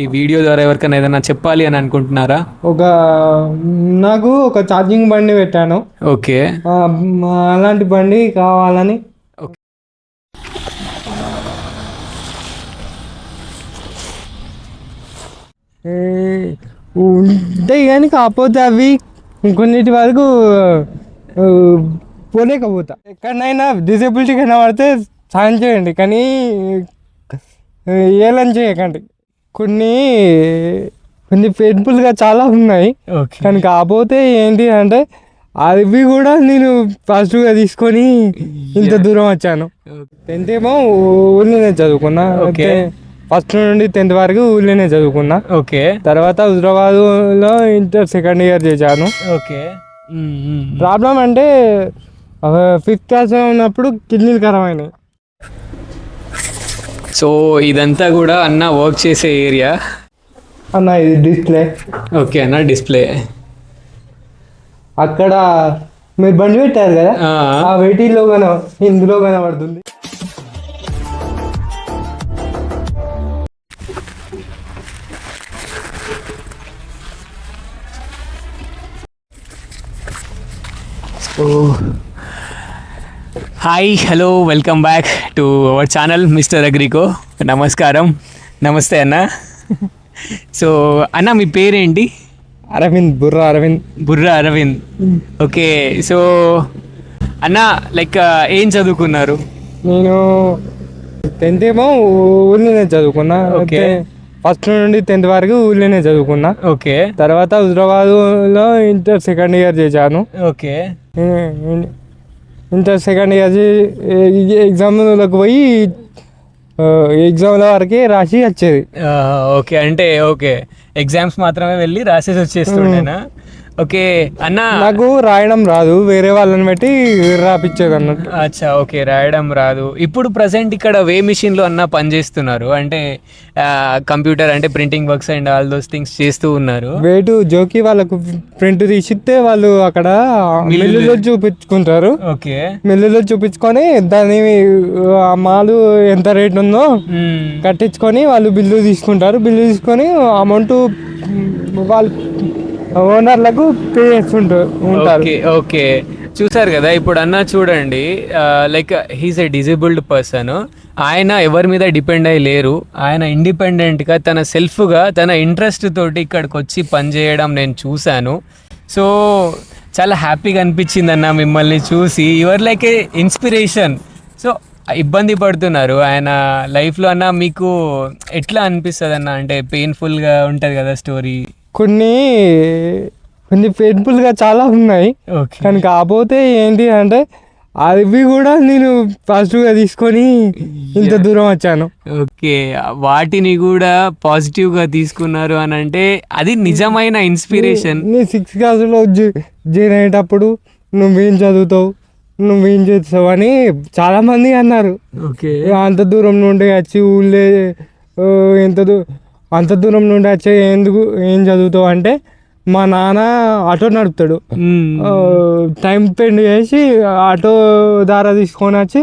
ఈ వీడియో ద్వారా ఎవరికైనా ఏదైనా చెప్పాలి అని అనుకుంటున్నారా? ఒక నాకు ఒక ఛార్జింగ్ బండి పెట్టాను. ఓకే. అలాంటి బండి కావాలని. ఓకే. ఉంటాయి కానీ కాకపోతే అవి కొన్నిటి వరకు పోలేకపోతా. ఎక్కడైనా డిసేబిలిటీ కనబడితే సాయం చేయండి, కానీ ఏలని చేయకండి. కొన్ని కొన్ని పెయిన్ఫుల్గా చాలా ఉన్నాయి, కానీ కాకపోతే ఏంటి అంటే అవి కూడా నేను పాజిటివ్గా తీసుకొని ఇంత దూరం వచ్చాను. 10th ఏమో ఊళ్ళోనే చదువుకున్నా. ఫస్ట్ నుండి 10th వరకు ఊళ్ళోనే చదువుకున్నా. ఓకే. తర్వాత హైదరాబాద్లో ఇంటర్ సెకండ్ ఇయర్ చేశాను. ఓకే. ప్రాబ్లం అంటే 5th క్లాస్ ఉన్నప్పుడు కిడ్నీలు ఖరాబ్ అయినాయి. సో ఇదంతా కూడా అన్న వర్క్ చేసే ఏరియా అన్న. ఇది డిస్ప్లే. ఓకే అన్న, డిస్ప్లే. అక్కడ మీరు బండి పెట్టారు కదా, ఆ వెయిటింగ్లో ఇందులో కనబడుతుంది. Hi, hello, welcome back to our channel Mister Agrico. నమస్కారం, నమస్తే అన్న. సో అన్న, మీ పేరేంటి? అరవింద్, బుర్రా అరవింద్. ఓకే. సో అన్న, లైక్ ఏం చదువుకున్నారు? నేను 10th ఏమో ఊళ్ళోనే చదువుకున్నా. ఓకే. ఫస్ట్ నుండి 10th వరకు ఊళ్ళోనే చదువుకున్నా. ఓకే. తర్వాత హైదరాబాద్లో ఇంటర్ సెకండ్ ఇయర్ చేశాను. ఓకే. ఇంటర్ సెకండ్ ఇయర్ ఎగ్జామ్లకు పోయి ఎగ్జామ్ల వరకే రాసి వచ్చేది. ఓకే, అంటే ఓకే, ఎగ్జామ్స్ మాత్రమే వెళ్ళి రాసేసి వచ్చేస్తుండేనా? ఓకే అన్న. నాకు రాయడం రాదు, వేరే వాళ్ళని బట్టి రాపిచ్చేది అన్నట్టు. అచ్చా, ఓకే, రాయడం రాదు. ఇప్పుడు ప్రజెంట్ ఇక్కడ వే మిషన్లో అన్న పని చేస్తున్నారు, అంటే కంప్యూటర్ అంటే printing works and all those things చేస్తూ ఉన్నారు. వేటు జోకి వాళ్ళకు ప్రింట్ తీసిస్తే వాళ్ళు అక్కడ మిల్లులో చూపించుకుంటారు. ఓకే. మిల్లులో చూపించుకొని దాని మాలు ఎంత రేట్ ఉందో కట్టించుకొని వాళ్ళు బిల్లు తీసుకుంటారు. బిల్లు తీసుకొని అమౌంట్ వాళ్ళు ఓనర్లకు పే చేస్తుంటారు. ఓకే. ఓకే, చూసారు కదా ఇప్పుడు అన్న, చూడండి, like he's a disabled person. ఆయన ఎవరి మీద డిపెండ్ అయ్యి లేరు. ఆయన ఇండిపెండెంట్గా తన సెల్ఫ్గా తన ఇంట్రెస్ట్ తోటి ఇక్కడికి వచ్చి పనిచేయడం నేను చూశాను. సో చాలా హ్యాపీగా అనిపించింది అన్న మిమ్మల్ని చూసి. Your like A inspiration. So ఇబ్బంది పడుతున్నారు ఆయన లైఫ్లో అన్న, మీకు ఎట్లా అనిపిస్తుంది అన్న? అంటే పెయిన్ఫుల్గా ఉంటుంది కదా స్టోరీ. కొన్ని పెయిన్ఫుల్గా చాలా ఉన్నాయి, కానీ కాకపోతే ఏంటి అంటే అవి కూడా నేను పాజిటివ్గా తీసుకొని ఇంత దూరం వచ్చాను. ఓకే, వాటిని కూడా పాజిటివ్గా తీసుకున్నారు అని అంటే అది నిజమైన ఇన్స్పిరేషన్. నేను 6th క్లాస్లో జాయిన్ అయ్యేటప్పుడు నువ్వేం చదువుతావు, నువ్వేం చేస్తావు అని చాలామంది అన్నారు. ఓకే. అంత దూరం నుండి వచ్చి ఊళ్ళే అంత దూరం నుండి వచ్చే ఎందుకు ఏం చదువుతావు అంటే, మా నాన్న ఆటో నడుపుతాడు, టైం స్పెండ్ చేసి ఆటో ద్వారా తీసుకొని వచ్చి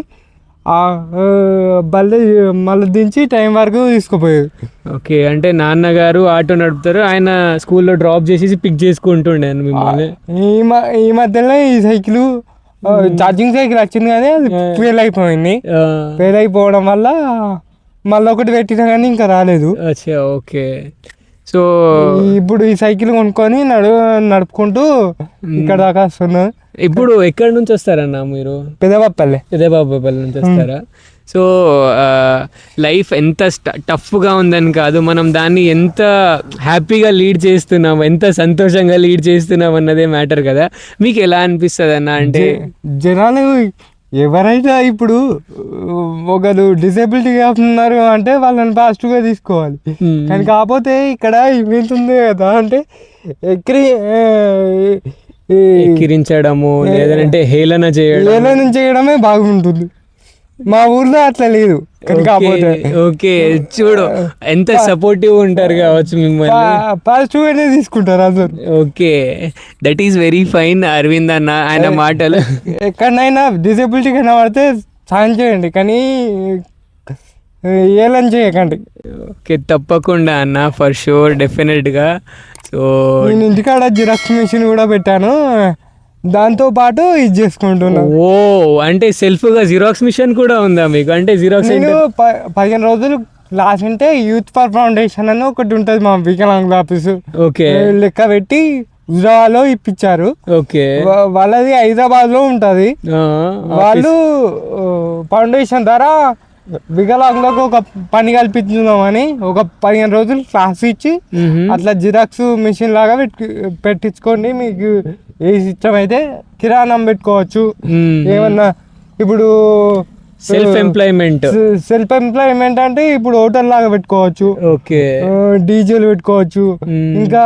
మళ్ళీ దించి టైం వరకు తీసుకుపోయేది. ఓకే, అంటే నాన్నగారు ఆటో నడుపుతారు, ఆయన స్కూల్లో డ్రాప్ చేసేసి పిక్ చేసుకుంటుండే మిమ్మల్ని. ఈ మధ్యలో ఈ సైకిల్ ఛార్జింగ్ సైకిల్ వచ్చింది, కానీ అది ఫెయిల్ అయిపోయింది. ఫెయిల్ అయిపోవడం వల్ల మళ్ళీ ఒకటి పెట్టినా కానీ ఇంకా రాలేదు. అచ్చా, ఓకే. సో ఇప్పుడు ఈ సైకిల్ కొనుక్కొని నడుపుకుంటూ ఇక్కడ దాకా వస్తున్నా. ఇప్పుడు ఎక్కడి నుంచి వస్తారన్నా మీరు? పెదబాపల్లి నుంచి వస్తారా? సో లైఫ్ ఎంత టఫ్గా ఉందని కాదు, మనం దాన్ని ఎంత హ్యాపీగా లీడ్ చేస్తున్నాం, ఎంత సంతోషంగా లీడ్ చేస్తున్నాం అన్నదే మ్యాటర్ కదా. మీకు ఎలా అనిపిస్తుంది అన్న? అంటే జనాలు ఎవరైనా ఇప్పుడు ఒకరు డిసేబిలిటీగా ఉన్నారు అంటే వాళ్ళని పాజిటివ్గా తీసుకోవాలి, కానీ కాకపోతే ఇక్కడ ఏమవుతుంది కదా అంటే ఎక్కిరించడము లేదంటే హేళన చేయడమే బాగుంటుంది. మా ఊర్లో అట్లా లేదు. ఓకే, చూడు ఎంత సపోర్టివ్ ఉంటారు కావచ్చు, మిమ్మల్ని పాజిటివ్ గానే తీసుకుంటారు అందరు. Okay, that is very fine Aravind అన్న. ఆయన మాటలు ఎక్కడైనా డిసేబిలిటీ కనబడితే సాయం చేయండి, కానీ ఏలని చేయకండి. ఓకే, తప్పకుండా అన్న, ఫర్ షూర్, డెఫినెట్గా. సో నేను ఇంటికాడ జిరాక్స్ మిషన్ కూడా పెట్టాను, దాంతో పాటు ఇది చేసుకుంటున్నాను. ఓ, అంటే సెల్ఫ్గా జిరాక్స్ మిషన్ కూడా ఉందా మీకు? అంటే జిరాక్స్ నేను 15 రోజులు క్లాస్ ఉంటే యూత్ ఫర్ ఫౌండేషన్ అని ఒకటి ఉంటుంది మా వికలాంగుల ఆఫీసు. ఓకే, లెక్క పెట్టి హైదరాబాద్లో ఇప్పించారు. ఓకే, వాళ్ళది హైదరాబాద్లో ఉంటుంది. వాళ్ళు ఫౌండేషన్ ద్వారా వికలాంగులకు ఒక పని కల్పించుదామని ఒక 15 రోజులు క్లాస్ ఇచ్చి అట్లా జిరాక్స్ మిషన్ లాగా పెట్టించుకోండి, మీకు ఏ ఇష్టం అయితే కిరాణం పెట్టుకోవచ్చు, ఏమన్నా ఇప్పుడు సెల్ఫ్ ఎంప్లాయ్మెంట్ అంటే ఇప్పుడు హోటల్ లాగా పెట్టుకోవచ్చు, ఓకే, డీజేలు పెట్టుకోవచ్చు, ఇంకా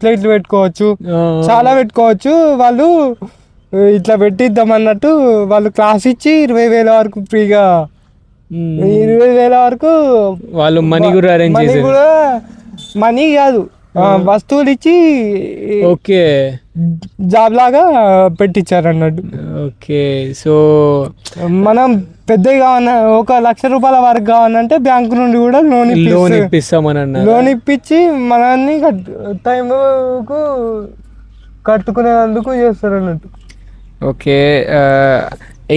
ప్లేట్లు పెట్టుకోవచ్చు, చాలా పెట్టుకోవచ్చు. వాళ్ళు ఇట్లా పెట్టిద్దాం అన్నట్టు వాళ్ళు క్లాస్ ఇచ్చి 20,000 వరకు ఫ్రీగా, 20,000 వరకు వాళ్ళు మనీ కూడా అరేంజ్ చేసి, మనీ కాదు వస్తువులు ఇచ్చి ఓకే జాబ్ లాగా పెట్టించారు అన్నట్టు. ఓకే, సో మనం పెద్దగా కావాలన్నా 1,00,000 రూపాయల వరకు కావాలంటే బ్యాంకు నుండి కూడా లోన్ ఇప్పిస్తామని లోన్ ఇప్పించి మనల్ని టైంకు కట్టుకునేందుకు చేస్తారు అన్నట్టు. ఓకే,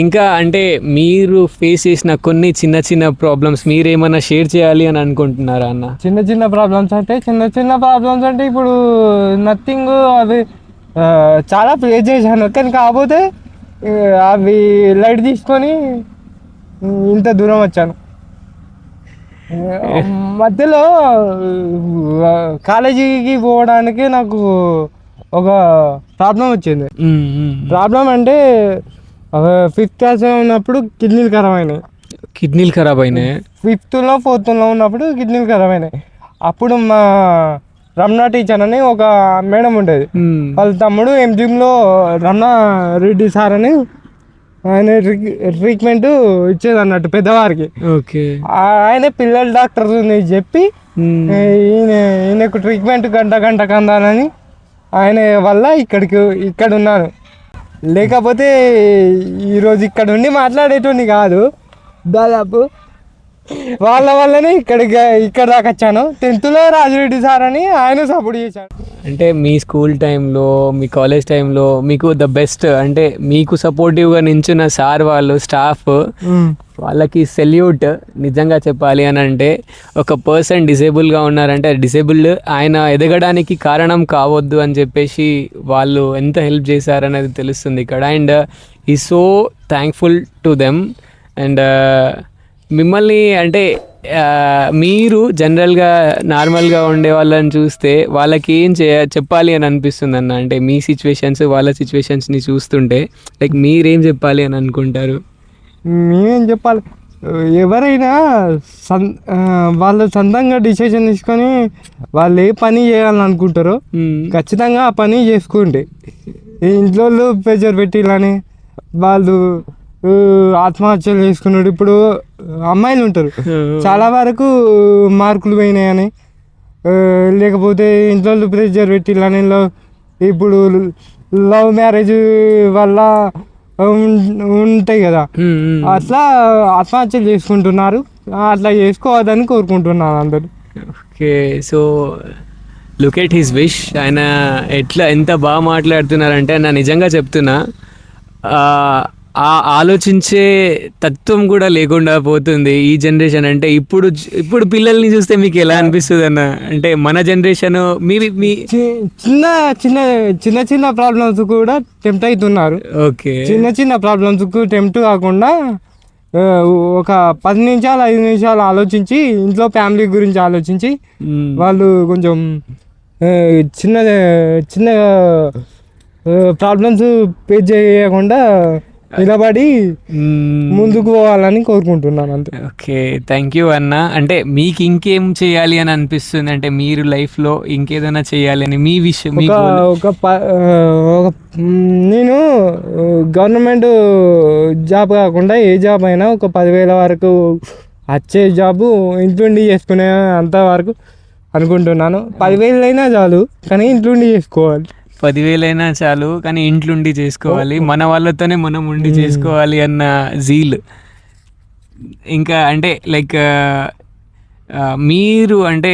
ఇంకా అంటే మీరు ఫేస్ చేసిన కొన్ని చిన్న చిన్న ప్రాబ్లమ్స్ మీరేమన్నా షేర్ చేయాలి అని అనుకుంటున్నారా అన్న? చిన్న చిన్న ప్రాబ్లమ్స్ అంటే ఇప్పుడు నథింగ్, అవి చాలా ఫేస్ చేశాను, కానీ కాకపోతే అవి లైట్ తీసుకొని ఇంత దూరం వచ్చాను. మధ్యలో కాలేజీకి పోవడానికి నాకు ఒక ప్రాబ్లం వచ్చింది. ప్రాబ్లం అంటే 5th క్లాస్ ఉన్నప్పుడు కిడ్నీలు ఖరాబ్ అయినాయి. 5th-లో 4th-లో ఉన్నప్పుడు కిడ్నీలు ఖరాబ్ అయినాయి. అప్పుడు మా రమణ టీచర్ అని ఒక మేడం ఉండేది, వాళ్ళ తమ్ముడు ఎంజిఎంలో రమణ రెడ్డి సార్ అని ఆయన ట్రీట్మెంట్ ఇచ్చేది అన్నట్టు పెద్దవారికి. ఓకే, ఆయన పిల్లల డాక్టర్ చెప్పి ఈయనకు ట్రీట్మెంట్ గంట కందాలని ఆయన వల్ల ఇక్కడ ఉన్నాను. లేకపోతే ఈరోజు ఇక్కడ ఉండి మాట్లాడేటోని కాదు. దాదాపు వాళ్ళ వల్లనే ఇక్కడ దాకా వచ్చాను. 10th-లో రాజిరెడ్డి సార్ అని ఆయన సపోర్ట్ చేశాడు. అంటే మీ స్కూల్ టైంలో, మీ కాలేజ్ టైంలో మీకు ద బెస్ట్, అంటే మీకు సపోర్టివ్గా నించున్న సార్ వాళ్ళు, స్టాఫ్ వాళ్ళకి సెల్యూట్. నిజంగా చెప్పాలి అని అంటే ఒక పర్సన్ డిసేబుల్గా ఉన్నారంటే డిసేబుల్డ్ ఆయన ఎదగడానికి కారణం కావద్దు అని చెప్పేసి వాళ్ళు ఎంత హెల్ప్ చేశారనేది తెలుస్తుంది ఇక్కడ. అండ్ ఈ so thankful to them. And మిమ్మల్ని అంటే మీరు జనరల్గా నార్మల్గా ఉండే వాళ్ళని చూస్తే వాళ్ళకి ఏం చెప్పాలి అని అనిపిస్తుంది అన్న? అంటే మీ సిచ్యువేషన్స్ వాళ్ళ సిచ్యువేషన్స్ని చూస్తుంటే లైక్ మీరేం చెప్పాలి అని అనుకుంటారు? మేమేం చెప్పాలి, ఎవరైనా వాళ్ళు సొంతంగా డిసిషన్ తీసుకొని వాళ్ళు ఏ పని చేయాలని అనుకుంటారో ఖచ్చితంగా ఆ పని చేసుకోండి. ఇంట్లో ప్రెజర్ పెట్టిలని వాళ్ళు ఆత్మహత్యలు చేసుకున్నాడు. ఇప్పుడు అమ్మాయిలు ఉంటారు చాలా వరకు మార్కులు పోయినాయని, లేకపోతే ఇంట్లో ప్రెజర్ పెట్టిలని, ఇప్పుడు లవ్ మ్యారేజ్ వల్ల ఉంటాయి కదా, అట్లా ఆత్మహత్యలు చేసుకుంటున్నారు. అట్లా చేసుకోవద్దని కోరుకుంటున్నాను అందరు. Okay, so look at his wish. ఆయన ఎంత బాగా మాట్లాడుతున్నారంటే నా నిజంగా చెప్తున్నా, ఆ ఆలోచించే తత్వం కూడా లేకుండా పోతుంది ఈ జనరేషన్. అంటే ఇప్పుడు పిల్లల్ని చూస్తే మీకు ఎలా అనిపిస్తుంది అన్న? అంటే మన జనరేషన్ మీ చిన్న ప్రాబ్లమ్స్ కూడా టెంప్ట్ అవుతున్నారు. ఓకే, చిన్న ప్రాబ్లమ్స్ టెంప్ట్ కాకుండా ఒక 10 నిమిషాలు 5 నిమిషాలు ఆలోచించి ఇంట్లో ఫ్యామిలీ గురించి ఆలోచించి వాళ్ళు కొంచెం చిన్న ప్రాబ్లమ్స్ ఫేస్ చేయకుండా నిలబడి ముందుకు పోవాలని కోరుకుంటున్నాను అంతే. ఓకే, థ్యాంక్ యూ అన్న. అంటే మీకు ఇంకేం చేయాలి అని అనిపిస్తుంది? అంటే మీరు లైఫ్లో ఇంకేదైనా చేయాలి అని మీ విషయం? నేను గవర్నమెంట్ జాబ్ కాకుండా ఏ జాబ్ అయినా ఒక 10,000 వరకు వచ్చే జాబు ఇంట్లోండి చేసుకునే అంతవరకు అనుకుంటున్నాను. 10,000 అయినా చాలు, కానీ ఇంట్లోండి చేసుకోవాలి. 10,000 అయినా చాలు, కానీ ఇంట్లుండి చేసుకోవాలి, మన వాళ్ళతోనే మనం ఉండి చేసుకోవాలి అన్న జీల్. ఇంకా అంటే లైక్ మీరు అంటే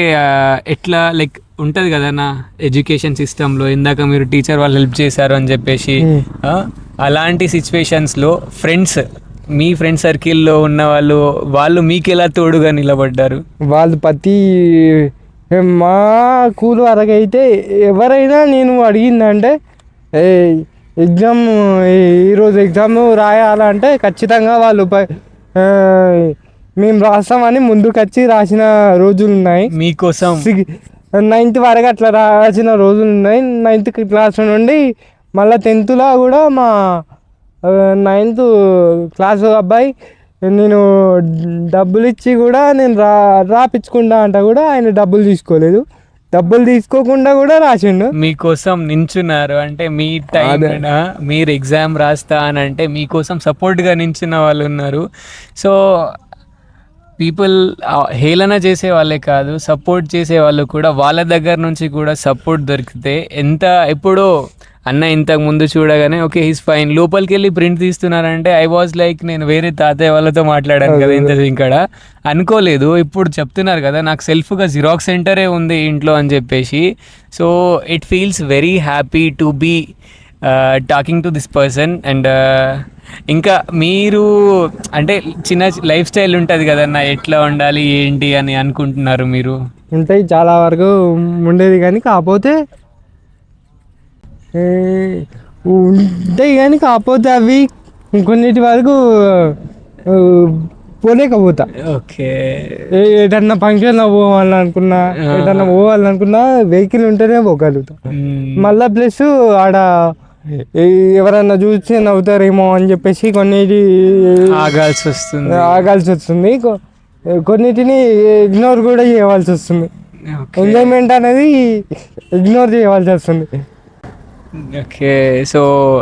ఎట్లా లైక్ ఉంటుంది కదా నా ఎడ్యుకేషన్ సిస్టంలో ఇందాక మీరు టీచర్ వాళ్ళు హెల్ప్ చేశారు అని చెప్పేసి అలాంటి సిచ్యువేషన్స్లో ఫ్రెండ్స్ మీ ఫ్రెండ్ సర్కిల్లో ఉన్న వాళ్ళు మీకు ఎలా తోడుగా నిలబడ్డారు? వాళ్ళు ప్రతి మా స్కూల్ వరకు అయితే ఎవరైనా నేను అడిగిందంటే ఎగ్జామ్ ఈరోజు ఎగ్జామ్ రాయాలంటే ఖచ్చితంగా వాళ్ళు మేము రాస్తామని ముందుకు వచ్చి రాసిన రోజులు ఉన్నాయి. మీకోసం 9th వరకు అట్లా రాసిన రోజులు ఉన్నాయి. 9th క్లాస్ నుండి మళ్ళీ 10thలో కూడా మా 9th క్లాస్ అబ్బాయి నేను డబ్బులు ఇచ్చి కూడా నేను రాపించుకుంటా అంటే కూడా ఆయన డబ్బులు తీసుకోలేదు. డబ్బులు తీసుకోకుండా కూడా రాసిండు. మీకోసం నించున్నారు అంటే మీ టైం మీరు ఎగ్జామ్ రాస్తా అని అంటే మీకోసం సపోర్ట్గా నించున్న వాళ్ళు ఉన్నారు. సో పీపుల్ హేళన చేసే వాళ్ళే కాదు, సపోర్ట్ చేసే వాళ్ళు కూడా వాళ్ళ దగ్గర నుంచి కూడా సపోర్ట్ దొరికితే ఎంత ఎప్పుడో అన్న ఇంతకు ముందు చూడగానే ఓకే హీస్ ఫైన్ లోపలికి వెళ్ళి ప్రింట్ తీస్తున్నారంటే ఐ వాజ్ లైక్ నేను వేరే తాతయ్య వాళ్ళతో మాట్లాడాను కదా ఇంత ఇక్కడ అనుకోలేదు. ఇప్పుడు చెప్తున్నారు కదా నాకు సెల్ఫ్గా జిరాక్స్ సెంటరే ఉంది ఇంట్లో అని చెప్పేసి. So it feels very happy to be talking to this person. And ఇంకా మీరు అంటే చిన్న లైఫ్ స్టైల్ ఉంటుంది కదన్న, ఎట్లా ఉండాలి ఏంటి అని అనుకుంటున్నారు మీరు? ఉంటాయి చాలా వరకు ఉండేది కానీ కాకపోతే అవి కొన్నిటి వరకు పోలేకపోతా. ఓకే, ఏదన్నా ఫంక్షన్లో పోవాలనుకున్నా వెహికల్ ఉంటేనే పోగలుగుతా. మళ్ళా ప్లస్ ఆడ ఎవరన్నా చూస్తే నవ్వుతారేమో అని చెప్పేసి కొన్నిటి ఆగాల్సి వస్తుంది. కొన్నిటిని ఇగ్నోర్ కూడా చేయవలసి వస్తుంది. ఎంజాయ్మెంట్ అనేది ఇగ్నోర్ చేయవలసి వస్తుంది. ఓకే, సో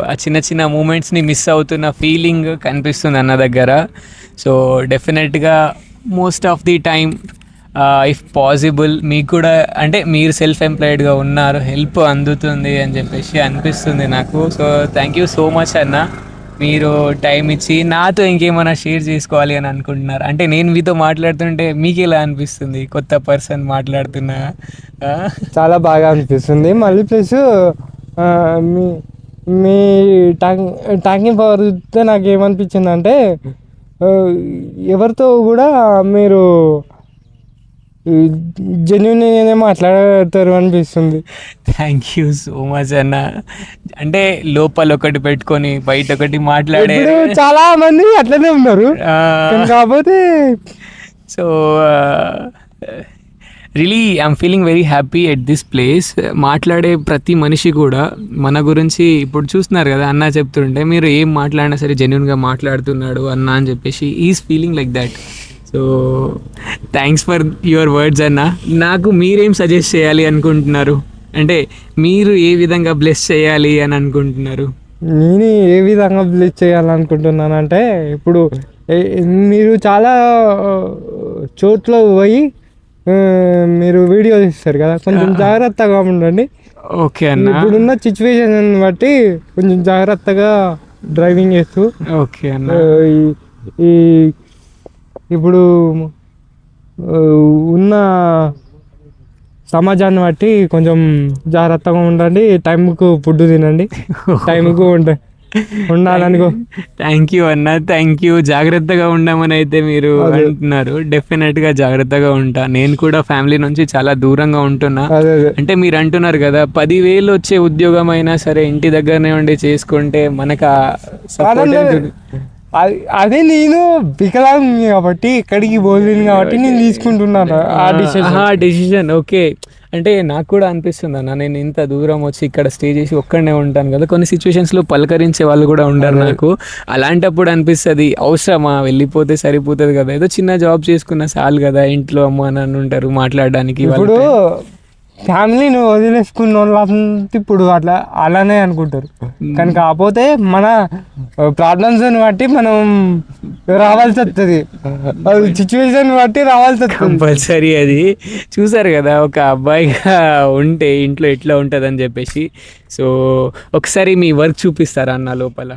ఆ చిన్న చిన్న మూమెంట్స్ని మిస్ అవుతున్న ఫీలింగ్ కనిపిస్తుంది అన్న దగ్గర. సో డెఫినెట్గా most of the time if possible మీకు కూడా అంటే మీరు సెల్ఫ్ ఎంప్లాయిడ్గా ఉన్నారు, హెల్ప్ అందుతుంది అని చెప్పేసి అనిపిస్తుంది నాకు. So thank you so much అన్న, మీరు టైం ఇచ్చి నాతో ఇంకేమైనా షేర్ చేసుకోవాలి అని అనుకుంటున్నారు అంటే నేను మీతో మాట్లాడుతుంటే మీకు ఎలా అనిపిస్తుంది? కొత్త పర్సన్ మాట్లాడుతున్నా చాలా బాగా అనిపిస్తుంది. మళ్ళీ ప్లస్ మీ టాకింగ్ పవర్ చూస్తే నాకు ఏమనిపించింది అంటే ఎవరితో కూడా మీరు జెన్యూన్గానే మాట్లాడతారు అనిపిస్తుంది. థ్యాంక్ యూ సో మచ్ అన్న. అంటే లోపల ఒకటి పెట్టుకొని బయట ఒకటి మాట్లాడే చాలా మంది అట్లనే ఉన్నారు కాకపోతే. So really I'm feeling very happy at this place. మాట్లాడే ప్రతి మనిషి కూడా మన గురించి ఇప్పుడు చూస్తున్నారు కదా, అన్న చెప్తుంటే మీరు ఏం మాట్లాడినా సరే జెన్యూన్గా మాట్లాడుతున్నాడు అన్న అని చెప్పేసి is feeling like that. So thanks for your words అన్న. నాకు మీరేం సజెస్ట్ చేయాలి అనుకుంటున్నారు అంటే మీరు ఏ విధంగా బ్లెస్ చేయాలి అని అనుకుంటున్నారు? నేను ఏ విధంగా బ్లెస్ చేయాలనుకుంటున్నానంటే ఇప్పుడు మీరు చాలా చోట్ల పోయి మీరు వీడియో తీస్తారు కదా, కొంచెం జాగ్రత్తగా ఉండండి. ఓకే అన్న. ఇప్పుడున్న సిచ్యువేషన్ బట్టి కొంచెం జాగ్రత్తగా డ్రైవింగ్ చేస్తూ. ఓకే అన్న. ఈ ఇప్పుడు ఉన్న సమాజాన్ని బట్టి కొంచెం జాగ్రత్తగా ఉండండి. టైంకు ఫుడ్ తినండి, టైంకు ఉండాలనుకో. థ్యాంక్ యూ అన్న, థ్యాంక్ యూ. జాగ్రత్తగా ఉండమని అయితే మీరు అంటున్నారు, డెఫినెట్గా జాగ్రత్తగా ఉంటా. నేను కూడా ఫ్యామిలీ నుంచి చాలా దూరంగా ఉంటున్నా. అంటే మీరు అంటున్నారు కదా 10,000 వచ్చే ఉద్యోగం అయినా సరే ఇంటి దగ్గరనే ఉండి చేసుకుంటే మనకు అదే నేను వికలాంగి కాబట్టి ఇక్కడికి పోలేను కాబట్టి నేను తీసుకుంటున్నాను ఆ డెసిషన్. ఓకే, అంటే నాకు కూడా అనిపిస్తుంది అన్న, నేను ఇంత దూరం వచ్చి ఇక్కడ స్టే చేసి ఒక్కడనే ఉంటాను కదా, కొన్ని సిచ్యువేషన్స్లో పలకరించే వాళ్ళు కూడా ఉండరు నాకు. అలాంటప్పుడు అనిపిస్తుంది అవసరమా, వెళ్ళిపోతే సరిపోతుంది కదా, ఏదో చిన్న జాబ్ చేసుకున్న చాలు కదా, ఇంట్లో అమ్మ నాన్న ఉంటారు మాట్లాడడానికి. ఇప్పుడు ఫ్యామిలీని వదిలేసుకున్న వాళ్ళంతా ఇప్పుడు అలానే అనుకుంటారు. కానీ కాకపోతే మన ప్రాబ్లమ్స్ని బట్టి మనం రావాల్సి వస్తుంది, సిచ్యువేషన్ బట్టి రావాల్సి వస్తుంది కంపల్సరీ. అది చూసారు కదా ఒక అబ్బాయిగా ఉంటే ఇంట్లో ఎట్లా ఉంటుంది అని చెప్పేసి. సో ఒకసారి మీ వర్క్ చూపిస్తారా అన్న లోపల?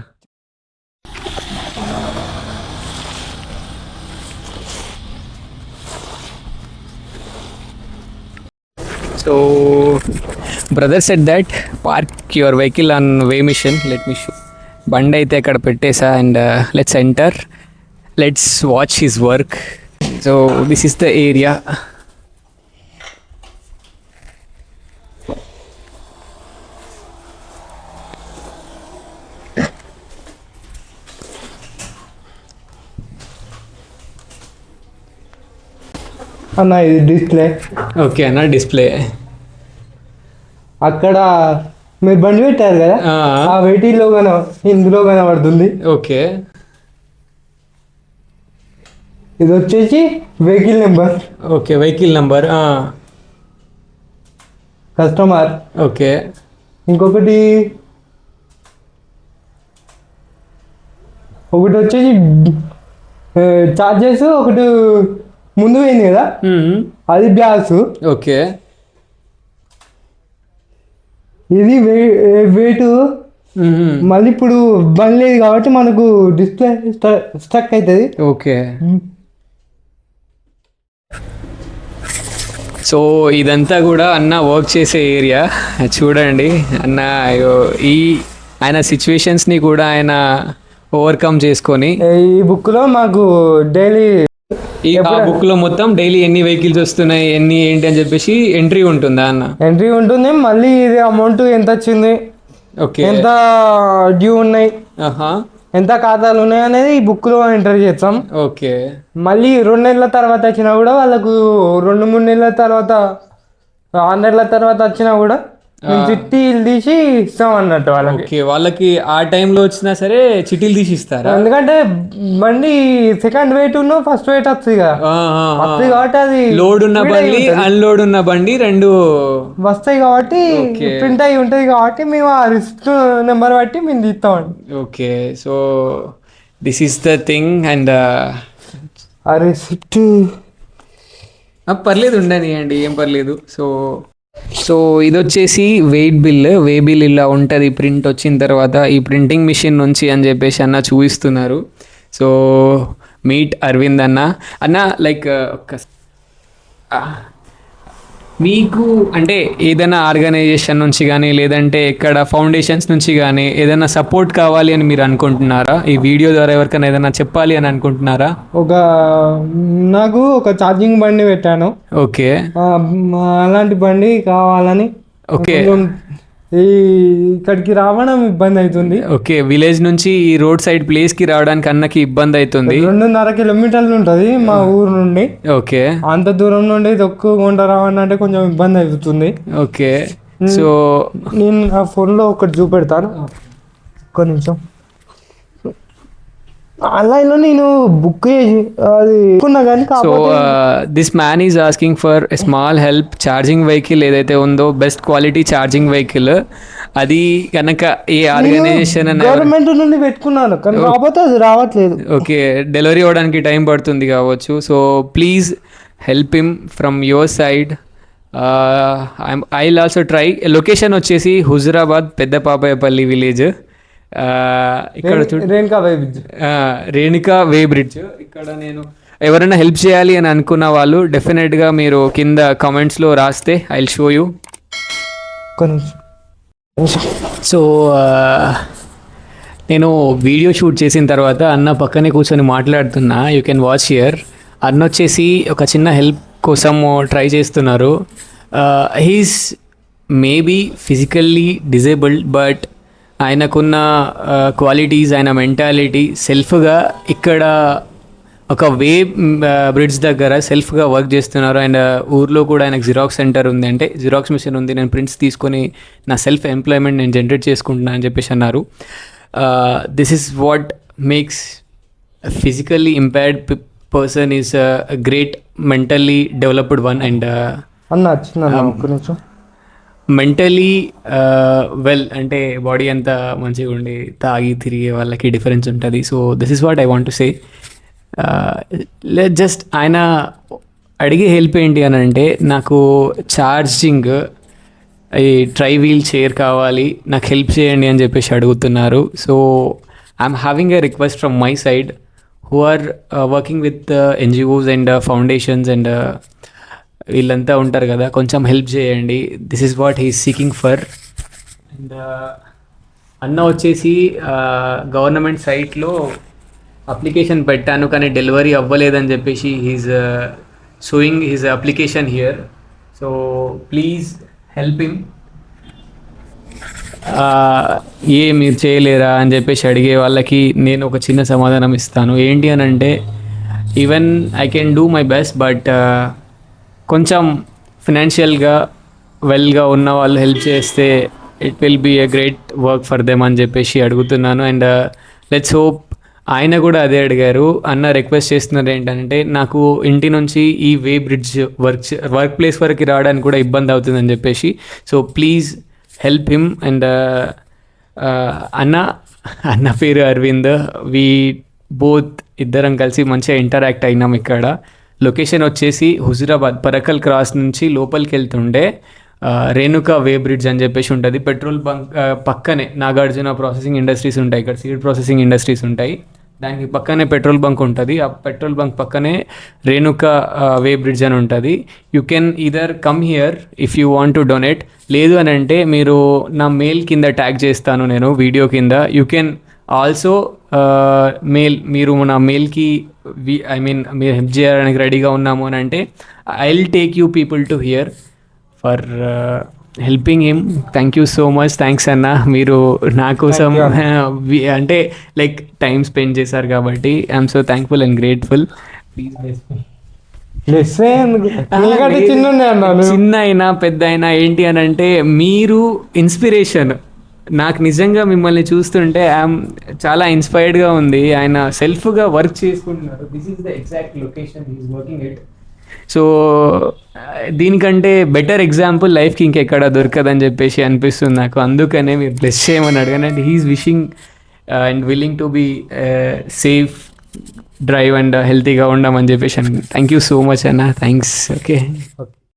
So brother said that park your vehicle on weigh machine. Let me show. బండి అయితే అక్కడ పెట్టేసా and let's enter, let's watch his work. So this is the area. అన్న ఇది డిస్ప్లే. ఓకే అన్న, డిస్ప్లే. అక్కడ మీరు బండి పెట్టారు కదా, ఆ వెయిటింగ్లో ఇందులో కనబడుతుంది. ఓకే. ఇది వచ్చేసి vehicle number. Okay, vehicle number. Customer. Okay. ఇంకొకటి వచ్చేసి చార్జెస్. ఒకటి ముందు పోయింది కదా, అది బ్యాగ్స్. ఓకే. ఇది వెయిట్. మళ్ళీ ఇప్పుడు బండి లేదు కాబట్టి మనకు డిస్ప్లే స్టక్ అవుతుంది. ఓకే. సో ఇదంతా కూడా అన్న వర్క్ చేసే ఏరియా. చూడండి అన్న ఆయన సిచ్యువేషన్స్ని కూడా ఆయన ఓవర్కమ్ చేసుకొని ఈ బుక్లో మాకు డైలీ ఆ బుక్లో మొత్తం డైలీ ఎన్ని వెహికల్స్ వస్తున్నాయి, ఎన్ని ఏంటి అని చెప్పేసి ఎంట్రీ ఉంటుందా అన్న? ఎంట్రీ ఉంటుంది. మళ్ళీ ఇది అమౌంట్ ఎంత వచ్చింది, ఓకే, ఎంత డ్యూ ఉన్నాయి, ఎంత ఖాతాలు ఉన్నాయి అనేది ఈ బుక్లో ఎంటర్ చేస్తాం. ఓకే. మళ్ళీ 2 నెలల తర్వాత వచ్చినా కూడా వాళ్ళకు 2-3 నెలల తర్వాత 6 నెలల తర్వాత వచ్చినా కూడా మేము చిట్టీలు తీసి ఇస్తాం అన్నట్టు వాళ్ళకి. ఓకే, వాళ్ళకి ఆ టైంలో వచ్చినా సరే చిట్టీలు తీసి ఇస్తారా? ఎందుకంటే బండి సెకండ్ వెయిట్ ఫస్ట్ వెయిట్ వస్తుంది కదా, వస్తుంది కాబట్టి అది లోడ్ ఉన్న బండి అన్లోడ్ ఉన్న బండి రెండు వస్తాయి కాబట్టి ప్రింట్ అయి ఉంటుంది కాబట్టి మేము ఆ రిసిప్ట్ నెంబర్ బట్టి మేము తీస్తామండి. Okay. So this is the thing. And ఆ రిసిప్ట్ పర్లేదు ఉండని అండి, ఏం పర్లేదు. సో ఇది వచ్చేసి వెయిట్ బిల్. వే బిల్ ఇలా ఉంటుంది ప్రింట్ వచ్చిన తర్వాత ఈ ప్రింటింగ్ మిషన్ నుంచి అని చెప్పేసి అన్న చూపిస్తున్నారు. సో మీట్ అరవింద్ అన్న లైక్ మీకు అంటే ఏదైనా ఆర్గనైజేషన్ నుంచి కానీ లేదంటే ఇక్కడ ఫౌండేషన్స్ నుంచి కానీ ఏదైనా సపోర్ట్ కావాలి అని మీరు అనుకుంటున్నారా? ఈ వీడియో ద్వారా ఎవరికైనా ఏదైనా చెప్పాలి అని అనుకుంటున్నారా? నాకు ఒక ఛార్జింగ్ బండి పెట్టాను. ఓకే. అలాంటి బండి కావాలని. ఓకే. ఇక్కడికి రావడం ఇబ్బంది అవుతుంది. ఓకే, విలేజ్ నుంచి ఈ రోడ్ సైడ్ ప్లేస్ కి రావడానికి అన్నకి ఇబ్బంది అవుతుంది. 2.5 కిలోమీటర్లు ఉంటుంది మా ఊరు నుండి. ఓకే. అంత దూరం నుండి తొక్కుకుండా రావాలంటే కొంచెం ఇబ్బంది అవుతుంది. ఓకే. సో నేను ఆ ఫోన్లో ఒకటి చూపెడతాను, ఒక్క నిమిషం. ఆన్లైన్లో నేను బుక్ చేసుకున్నా కానీ. So this man is asking for a small help. Charging vehicle ఏదైతే ఉందో బెస్ట్ క్వాలిటీ ఛార్జింగ్ వెహికల్, అది కనుక ఏ ఆర్గనైజేషన్ గవర్నమెంట్ నుండి పెట్టుకున్నాను కానీ రాకపోతే అది రావట్లేదు. ఓకే, డెలివరీ అవ్వడానికి టైం పడుతుంది కావచ్చు. So please help him from your side. I will also try. Location వచ్చేసి హుజురాబాద్ పెద్దపాపాయపల్లి విలేజ్. ఇక్కడ రేణుకా వే బ్రిడ్జ్. ఇక్కడ నేను ఎవరైనా హెల్ప్ చేయాలి అని అనుకున్న వాళ్ళు డెఫినెట్గా మీరు కింద కామెంట్స్లో రాస్తే I will show you. So నేను వీడియో షూట్ చేసిన తర్వాత అన్న పక్కనే కూర్చొని మాట్లాడుతున్నా. You can watch here. అన్న వచ్చేసి ఒక చిన్న హెల్ప్ కోసం ట్రై చేస్తున్నారు. He's maybe physically disabled, but ఆయనకున్న క్వాలిటీస్, ఆయన మెంటాలిటీ సెల్ఫ్గా ఇక్కడ ఒక వే బ్రిడ్జ్ దగ్గర సెల్ఫ్గా వర్క్ చేస్తున్నారు. అండ్ ఊర్లో కూడా ఆయనకు జిరాక్స్ సెంటర్ ఉంది, అంటే జిరాక్స్ మిషన్ ఉంది. నేను ప్రింట్స్ తీసుకొని నా సెల్ఫ్ ఎంప్లాయ్మెంట్ నేను జనరేట్ చేసుకుంటున్నా అని చెప్పేసి అన్నారు. This is what makes physically impaired person is great mentally developed one. And mentally well అంటే బాడీ అంతా మంచిగా ఉండి తాగి తిరిగే వాళ్ళకి డిఫరెన్స్ ఉంటుంది. So this is what I want to say. Just ఆయన అడిగే హెల్ప్ ఏంటి అని అంటే, నాకు ఛార్జింగ్ ఈ ట్రై వీల్ చైర్ కావాలి, నాకు హెల్ప్ చేయండి అని చెప్పేసి అడుగుతున్నారు. So I'm having a request from my side who are working with NGOs and foundations and వీళ్ళంతా ఉంటారు కదా, కొంచెం హెల్ప్ చేయండి. This is what he's seeking for. And అన్న వచ్చేసి గవర్నమెంట్ సైట్లో అప్లికేషన్ పెట్టాను కానీ డెలివరీ అవ్వలేదని చెప్పేసి he's showing his application here. So please help him. మీరు చేయలేరా అని చెప్పేసి అడిగే వాళ్ళకి నేను ఒక చిన్న సమాధానం ఇస్తాను. ఏంటి అని అంటే, even I can do my best, but కొంచెం ఫినాన్షియల్గా వెల్గా ఉన్న వాళ్ళు హెల్ప్ చేస్తే it will be a great work for them అని చెప్పేసి అడుగుతున్నాను. And let's hope. ఆయన కూడా అదే అడిగారు. అన్న రిక్వెస్ట్ చేస్తున్నారు ఏంటంటే, నాకు ఇంటి నుంచి ఈ వే బ్రిడ్జ్ వర్క్ ప్లేస్ వరకు రావడానికి కూడా ఇబ్బంది అవుతుందని చెప్పేసి. So please help him. And అన్న పేరు అరవింద్. వీ బోత్ ఇద్దరం కలిసి మంచిగా ఇంటరాక్ట్ అయినాం. ఇక్కడ లొకేషన్ వచ్చేసి హుజురాబాద్ పరకల్ క్రాస్ నుంచి లోపలికి వెళ్తుండే రేణుకా వే బ్రిడ్జ్ అని చెప్పేసి ఉంటుంది. పెట్రోల్ బంక్ పక్కనే నాగార్జున ప్రాసెసింగ్ ఇండస్ట్రీస్ ఉంటాయి. ఇక్కడ సీడ్ ప్రాసెసింగ్ ఇండస్ట్రీస్ ఉంటాయి. దానికి పక్కనే పెట్రోల్ బంక్ ఉంటుంది. ఆ పెట్రోల్ బంక్ పక్కనే రేణుకా వే బ్రిడ్జ్ అని ఉంటుంది. You can either come here if you want to donate. లేదు అని అంటే మీరు నా మెయిల్ కింద ట్యాగ్ చేస్తాను నేను వీడియో కింద. యూ కెన్ ఆల్సో మీరు నా మెయిల్కి మీరు హెల్ప్ చేయడానికి రెడీగా ఉన్నాము అని అంటే I will take you people to hear for helping him. Thank you so much. Thanks అన్న. మీరు నా కోసం అంటే లైక్ టైం స్పెండ్ చేశారు కాబట్టి I'm so thankful and grateful. చిన్న అయినా పెద్ద అయినా ఏంటి అని అంటే మీరు ఇన్స్పిరేషన్. నాకు నిజంగా మిమ్మల్ని చూస్తుంటే ఐఎమ్ చాలా ఇన్స్పైర్డ్గా ఉంది. ఆయన సెల్ఫ్గా వర్క్ చేసుకుంటున్నారు. This is the exact location he is working it. So దీనికంటే బెటర్ ఎగ్జాంపుల్ లైఫ్కి ఇంకెక్కడ దొరకదని చెప్పేసి అనిపిస్తుంది నాకు. అందుకనే మీరు బ్లెస్ చేయమని అడిగాను. And he is wishing and willing to be safe drive and హెల్తీగా ఉండమని చెప్పేసి థ్యాంక్ యూ సో మచ్ అన్న. థ్యాంక్స్. ఓకే.